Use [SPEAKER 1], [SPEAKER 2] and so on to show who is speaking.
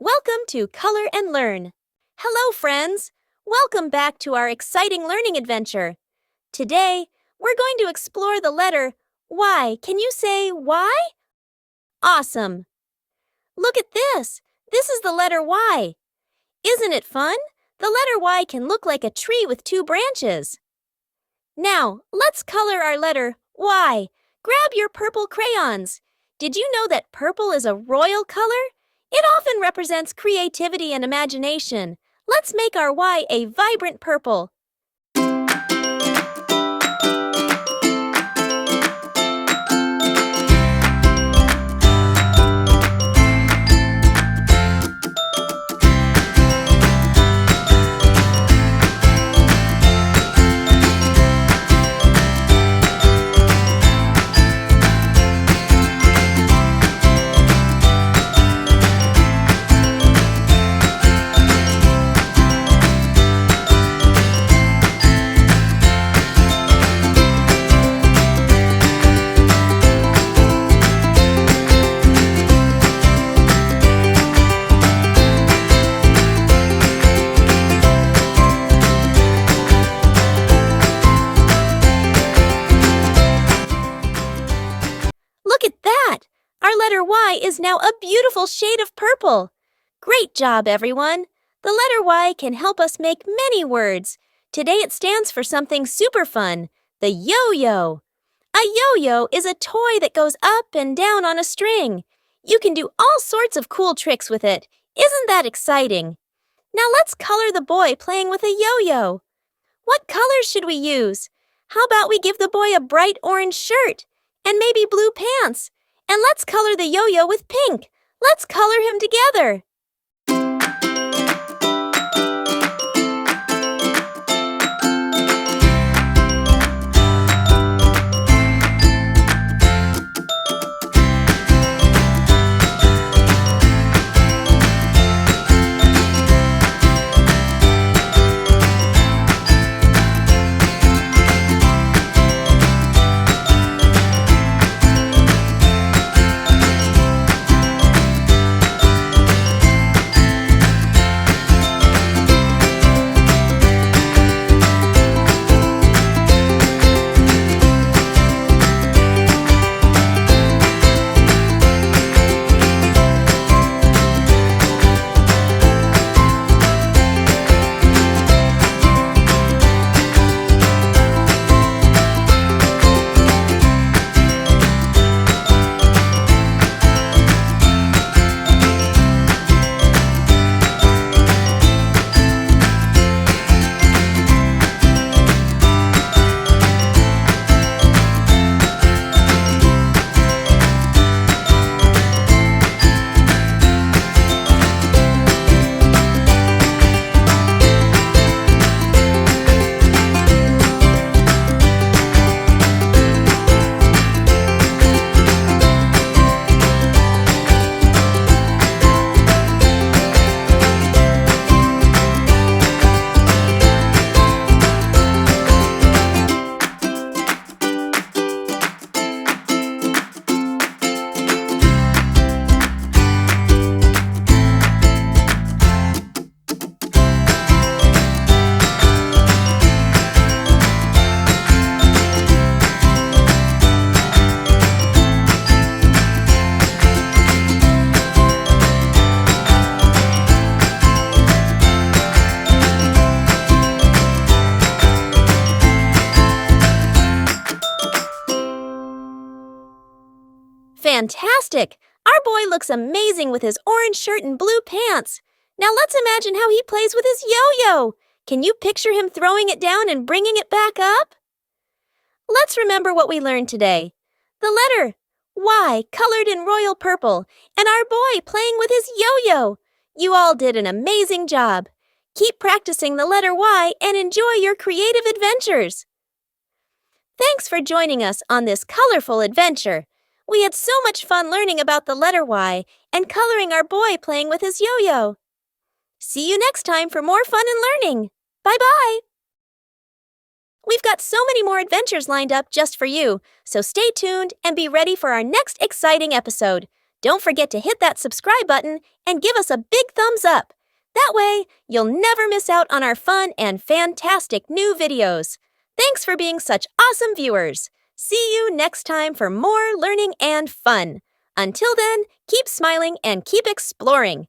[SPEAKER 1] Welcome to Color and Learn. Hello, friends. Welcome back to our exciting learning adventure. Today, we're going to explore the letter Y. Can you say Y? Awesome. Look at this. This is the letter Y. Isn't it fun? The letter Y can look like a tree with two branches. Now, let's color our letter Y. Grab your purple crayons. Did you know that purple is a royal color? It often represents creativity and imagination. Let's make our Y a vibrant purple. Look at that! Our letter Y is now a beautiful shade of purple. Great job, everyone! The letter Y can help us make many words. Today it stands for something super fun, the yo-yo. A yo-yo is a toy that goes up and down on a string. You can do all sorts of cool tricks with it. Isn't that exciting? Now let's color the boy playing with a yo-yo. What colors should we use? How about we give the boy a bright orange shirt? And maybe blue pants. And let's color the yo-yo with pink. Let's color him together. Fantastic! Our boy looks amazing with his orange shirt and blue pants. Now let's imagine how he plays with his yo-yo. Can you picture him throwing it down and bringing it back up? Let's remember what we learned today. The letter Y colored in royal purple, and our boy playing with his yo-yo. You all did an amazing job. Keep practicing the letter Y and enjoy your creative adventures. Thanks for joining us on this colorful adventure. We had so much fun learning about the letter Y and coloring our boy playing with his yo-yo. See you next time for more fun and learning. Bye-bye! We've got so many more adventures lined up just for you, so stay tuned and be ready for our next exciting episode. Don't forget to hit that subscribe button and give us a big thumbs up. That way, you'll never miss out on our fun and fantastic new videos. Thanks for being such awesome viewers. See you next time for more learning and fun. Until then, keep smiling and keep exploring.